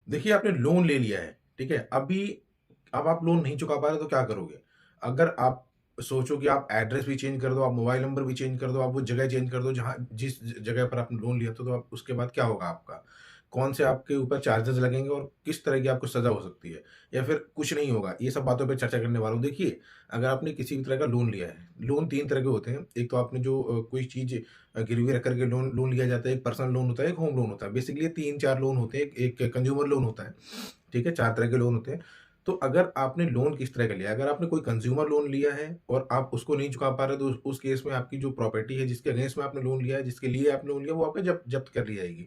देखिए, आपने लोन ले लिया है, ठीक है? अब आप लोन नहीं चुका पा रहे तो क्या करोगे? अगर आप सोचो कि आप एड्रेस भी चेंज कर दो, आप मोबाइल नंबर भी चेंज कर दो, आप वो जगह चेंज कर दो जहाँ जिस जगह पर आपने लोन लिया था, तो आप उसके बाद क्या होगा आपका? कौन से आपके ऊपर चार्जेज़ लगेंगे और किस तरह की आपको सज़ा हो सकती है? या फिर कुछ नहीं होगा? ये सब बातों पे चर्चा करने वाला हूँ। देखिए, अगर आपने किसी भी तरह का लोन लिया है, लोन 3 तरह के होते हैं। एक तो आपने जो कोई चीज़ गिरवी रख कर के लोन लोन लिया जाता है, एक पर्सनल लोन होता है, एक होम लोन होता है। बेसिकली ये 3-4 लोन होते हैं, एक कंज्यूमर लोन होता है, ठीक है? 4 तरह के लोन होते हैं। तो अगर आपने लोन किस तरह का लिया है, अगर आपने कोई कंज्यूमर लोन लिया है और आप उसको नहीं चुका पा रहे, तो उस केस में आपकी जो प्रॉपर्टी है, जिसके अगेंस्ट में आपने लोन लिया है, जिसके लिए आपने लोन लिया, वो आपका जब्त कर ली जाएगी।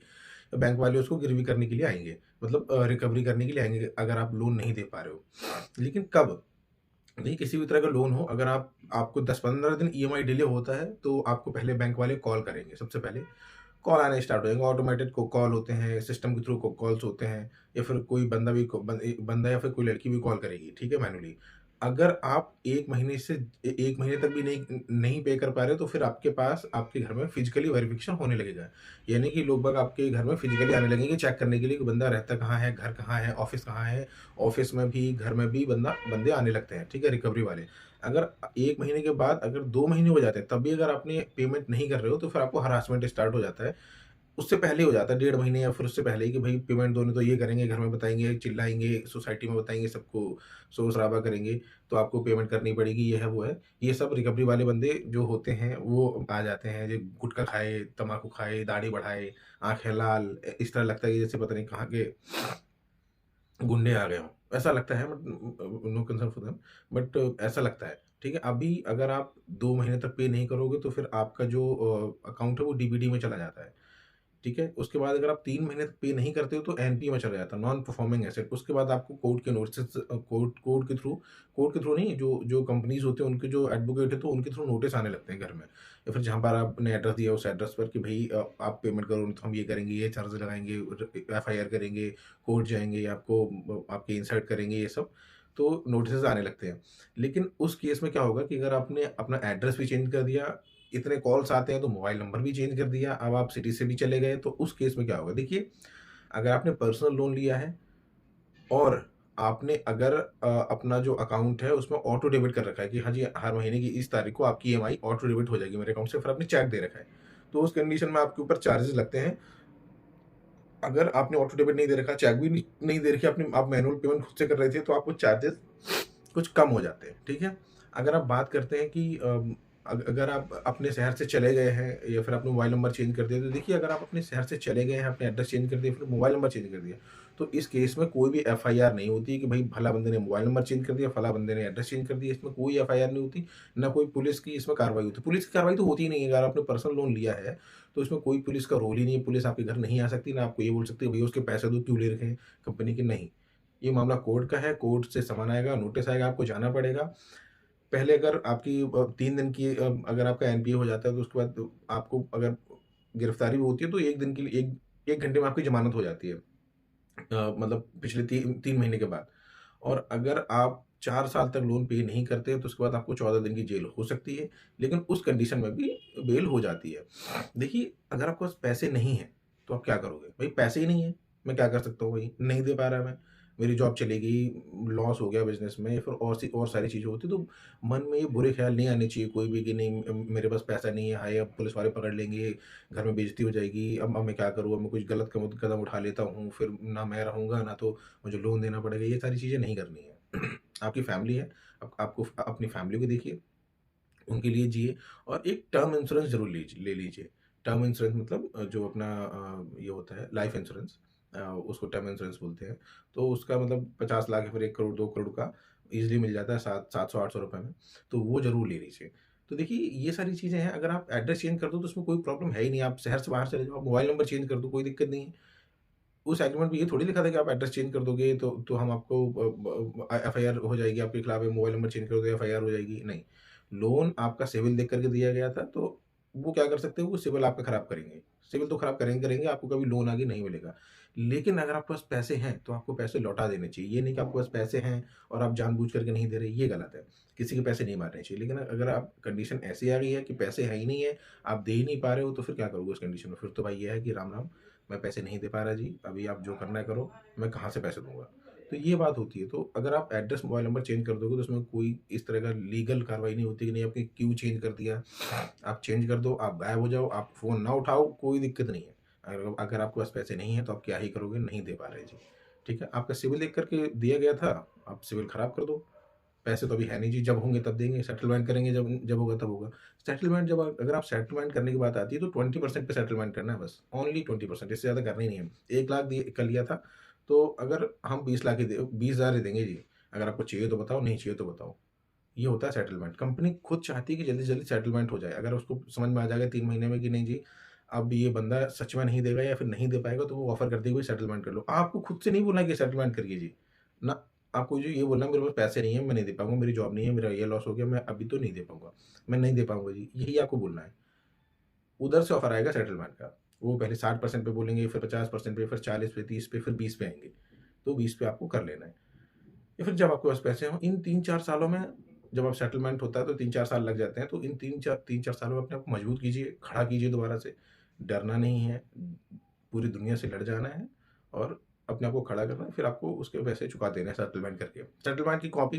तो बैंक वाले उसको गिरवी करने के लिए आएँगे, मतलब रिकवरी करने के लिए आएँगे, अगर आप लोन नहीं दे पा रहे हो। लेकिन कब? नहीं, किसी भी तरह का लोन हो, अगर आपको 10-15 दिन ईएमआई डिले होता है, तो आपको पहले बैंक वाले कॉल करेंगे। सबसे पहले कॉल आने स्टार्ट हो जाएँगे, ऑटोमेटेड को कॉल होते हैं, सिस्टम के थ्रू को कॉल्स होते हैं, या फिर कोई बंदा भी को बंदा या फिर कोई लड़की भी कॉल करेगी, ठीक है, मैन्युअली। अगर आप 1 महीने से 1 महीने तक भी नहीं पे कर पा रहे हो, तो फिर आपके पास आपके घर में फिज़िकली वेरिफ़िकेशन होने लगेगा। यानी कि लोग बाग आपके घर में फिज़िकली आने लगेंगे चेक करने के लिए कि बंदा रहता कहाँ है, घर कहाँ है, ऑफ़िस कहाँ है। ऑफ़िस में भी, घर में भी बंदे आने लगते हैं, ठीक है, रिकवरी वाले। अगर 1 महीने के बाद अगर 2 महीने हो जाते हैं, तब भी अगर आपने पेमेंट नहीं कर रहे हो, तो फिर आपको हरासमेंट स्टार्ट हो जाता है। उससे पहले हो जाता है, 1.5 महीने या फिर उससे पहले ही, कि भई पेमेंट दो, नहीं तो ये करेंगे, घर में बताएँगे, चिल्लाएँगे, सोसाइटी में बताएँगे, सबको शोर-शराबा करेंगे, तो आपको पेमेंट करनी पड़ेगी, ये है, वो है। ये सब रिकवरी वाले बंदे जो होते हैं, वो आ जाते हैं, जो गुटखा खाए, तम्बाकू खाए, दाढ़ी बढ़ाए, आँखें लाल, इस तरह लगता है कि जैसे पता नहीं कहाँ के गुंडे आ गए हों। ऐसा लगता है, but no concern for them, but ऐसा लगता है, ठीक है? अभी अगर आप 2 महीने तक पे नहीं करोगे, तो फिर आपका जो अकाउंट है वो डीबीडी में चला जाता है। ठीक है? उसके बाद अगर आप 3 महीने तक पे नहीं करते हो, तो एनपी में चला जाता है, नॉन परफॉर्मिंग एसेट। उसके बाद आपको कोर्ट के नोटिसेस कोर्ट के थ्रू नहीं, जो जो कंपनीज़ होते हैं, उनके जो एडवोकेट है, तो उनके थ्रू नोटिस आने लगते हैं घर में, या फिर जहाँ पर आपने एड्रेस दिया उस एड्रेस पर, कि भई आप पेमेंट करो, नहीं तो हम ये करेंगे, ये चार्ज लगाएँगे, एफआईआर करेंगे, कोर्ट जाएँगे, आपको आपके इंसल्ट करेंगे, ये सब। तो नोटिसेस आने लगते हैं। लेकिन उस केस में क्या होगा कि अगर आपने अपना एड्रेस भी चेंज कर दिया, इतने कॉल्स आते हैं, तो मोबाइल नंबर भी चेंज कर दिया, अब आप सिटी से भी चले गए, तो उस केस में क्या होगा? देखिए, अगर आपने पर्सनल लोन लिया है और आपने अगर अपना जो अकाउंट है उसमें ऑटो डेबिट कर रखा है कि हाँ जी, हर महीने की इस तारीख को आपकी ईएमआई ऑटो डेबिट हो जाएगी मेरे अकाउंट से, फिर आपने चेक दे रखा है, तो उस कंडीशन में आपके ऊपर चार्जेस लगते हैं। अगर आपने ऑटो डेबिट नहीं दे रखा, चेक भी नहीं दे रखी, आप मैनुअल पेमेंट खुद से कर रहे थे, तो आपको चार्जेस कुछ कम हो जाते हैं, ठीक है? अगर आप बात करते हैं कि अगर आप अपने शहर से चले गए हैं, या फिर आपने मोबाइल नंबर चेंज कर दिया, तो देखिए, अगर आप अपने शहर से चले गए हैं, अपने एड्रेस चेंज कर दिया, फिर मोबाइल नंबर चेंज कर दिया, तो इस केस में कोई भी एफआईआर नहीं होती कि भई फला बंदे ने मोबाइल नंबर चेंज कर दिया, फला बंदे ने एड्रेस चेंज कर दिया, इसमें कोई एफआईआर नहीं होती, ना कोई पुलिस की इसमें कार्रवाई होती है। पुलिस की कार्रवाई तो होती ही नहीं है, अगर आपने पर्सनल लोन लिया है, तो इसमें कोई पुलिस का रोल ही नहीं है, पुलिस आपके घर नहीं आ सकती, ना आपको ये बोल सकती है भैया उसके पैसे दो, क्यों ले रखे हैं कंपनी के, नहीं। ये मामला कोर्ट का है, कोर्ट से समन आएगा, नोटिस आएगा, आपको जाना पड़ेगा। पहले अगर आपकी 3 दिन की अगर आपका एनपीए हो जाता है, तो उसके बाद आपको अगर गिरफ्तारी भी होती है, तो 1 दिन के लिए 1 घंटे में आपकी ज़मानत हो जाती है। मतलब पिछले 3 महीने के बाद। और अगर आप 4 साल तक लोन पे नहीं करते, तो उसके बाद आपको 14 दिन की जेल हो सकती है, लेकिन उस कंडीशन में भी बेल हो जाती है। देखिए, अगर आपके पास पैसे नहीं हैं, तो आप क्या करोगे? भई पैसे ही नहीं है, मैं क्या कर सकता हूँ भई? नहीं दे पा रहा मैं, मेरी जॉब चली गई, लॉस हो गया बिज़नेस में, या फिर और सारी चीज़ें होती, तो मन में ये बुरे ख़्याल नहीं आने चाहिए कोई भी, कि नहीं, मेरे पास पैसा नहीं है, हाय अब पुलिस वाले पकड़ लेंगे, घर में बेइज़्ज़ती हो जाएगी, अब मैं क्या करूँ? अब मैं कुछ गलत कदम उठा लेता हूँ, फिर ना मैं रहूँगा, ना तो मुझे लोन देना पड़ेगा, ये सारी चीज़ें नहीं करनी है। आपकी फैमिली है, आपको अपनी फैमिली को देखिए, उनके लिए जिए, और एक टर्म इंश्योरेंस ज़रूर ले लीजिए। टर्म इंश्योरेंस मतलब जो अपना ये होता है लाइफ इंश्योरेंस, उसको टर्म इंश्योरेंस बोलते हैं। तो उसका मतलब 50 लाख या फिर 1 करोड़, 2 करोड़ का ईज़िली मिल जाता है, 700-800 रुपए में, तो वो ज़रूर ले लीजिए। तो देखिए, ये सारी चीज़ें हैं, अगर आप एड्रेस चेंज कर दो, तो उसमें कोई प्रॉब्लम है ही नहीं, आप शहर से बाहर चले जाओ, आप मोबाइल नंबर चेंज कर दो, कोई दिक्कत नहीं है। उस एग्रीमेंट में ये थोड़ी लिखा था कि आप एड्रेस चेंज कर दोगे, तो हम आपको एफआईआर हो जाएगी आपके खिलाफ, या मोबाइल नंबर चेंज कर दोगे एफआईआर हो जाएगी, नहीं। लोन आपका सिविल देख करके दिया गया था, तो वो क्या कर सकते हैं, वो सिविल आपका खराब करेंगे। सिविल तो खराब करेंगे, आपको कभी लोन आगे नहीं मिलेगा। लेकिन अगर आपके पास पैसे हैं, तो आपको पैसे लौटा देने चाहिए। ये नहीं कि आपके पास पैसे हैं और आप जानबूझ करके नहीं दे रहे, ये गलत है। किसी के पैसे नहीं मारने चाहिए। लेकिन अगर आप कंडीशन ऐसी आ गई है कि पैसे है ही नहीं है, आप दे ही नहीं पा रहे हो, तो फिर क्या करोगे उस कंडीशन में? फिर तो भाई ये है कि राम-राम, मैं पैसे नहीं दे पा रहा जी, अभी आप जो करना है करो, मैं कहाँ से पैसे दूँगा? तो ये बात होती है। तो अगर आप एड्रेस, मोबाइल नंबर चेंज कर दोगे तो उसमें कोई इस तरह का लीगल कार्रवाई नहीं होती कि नहीं आपने क्यों चेंज कर दिया? आप चेंज कर दो, आप गायब हो जाओ, आप फ़ोन ना उठाओ, कोई दिक्कत नहीं है। अगर अगर आपके पास पैसे नहीं हैं तो आप क्या ही करोगे? नहीं दे पा रहे जी, ठीक है? आपका सिविल देख कर के दिया गया था, आप सिविल खराब कर दो। पैसे तो अभी है नहीं जी, जब होंगे तब देंगे, सेटलमेंट करेंगे जब जब होगा तब होगा। सेटलमेंट जब अगर आप सेटलमेंट करने की बात आती है तो 20% पे सेटलमेंट करना है बस, ओनली 20%, इससे ज़्यादा करना ही नहीं है। 1 लाख दिए कर लिया था, तो अगर हम 20 लाख ही दे 20,000 ही देंगे जी, अगर आपको चाहिए तो बताओ, नहीं चाहिए तो बताओ। ये होता है सेटलमेंट। कंपनी खुद चाहती है कि जल्दी से जल्दी सेटलमेंट हो जाए। अगर उसको समझ में आ जाएगा 3 महीने में कि नहीं जी, अब ये बंदा सच में नहीं देगा या फिर नहीं दे पाएगा, तो वो ऑफ़र कर देगी, सेटलमेंट कर लो। आपको खुद से नहीं बोलना है कि सेटलमेंट करिए जी। ना, आपको जो ये बोलना है मेरे पास पैसे नहीं है, मैं नहीं दे पाऊँगा, मेरी जॉब नहीं है, मेरा ये लॉस हो गया, मैं अभी तो नहीं दे पाऊँगा। मैं नहीं दे पाऊँगा जी, यही आपको बोलना है। उधर से ऑफ़र आएगा सेटलमेंट का। वो पहले 60% पे बोलेंगे, फिर 50% पे, फिर 40 पे, 30 पे, फिर 20 पे आएँगे। तो 20 पे आपको कर लेना है। या फिर जब आपके पास पैसे हों, इन 3-4 सालों में जब आप सेटलमेंट होता है तो 3-4 साल लग जाते हैं, तो इन 3-4 सालों में अपने आप को मजबूत कीजिए, खड़ा कीजिए दोबारा से। डरना नहीं है, पूरी दुनिया से लड़ जाना है और अपने आप को खड़ा करना है, फिर आपको उसके पैसे चुका देने हैं सेटलमेंट करके। सेटलमेंट की कॉपी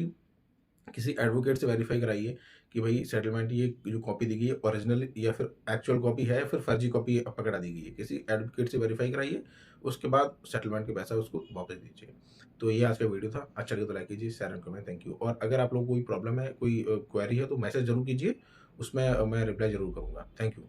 किसी एडवोकेट से वेरीफ़ाई कराइए कि भई सेटलमेंट ये जो कॉपी दी गई है ओरिजिनल या फिर एक्चुअल कॉपी है या फिर फर्जी कॉपी पकड़ा दी गई है। किसी एडवोकेट से वेरीफ़ाई कराइए, उसके बाद सेटलमेंट का पैसा उसको वापस दीजिए। तो ये आज का वीडियो था। अच्छा लगे तो लाइक कीजिए, share and comment. Thank you. और अगर आप लोगों को कोई प्रॉब्लम है, कोई क्वेरी है तो मैसेज ज़रूर कीजिए, उसमें मैं रिप्लाई ज़रूर करूँगा। Thank you.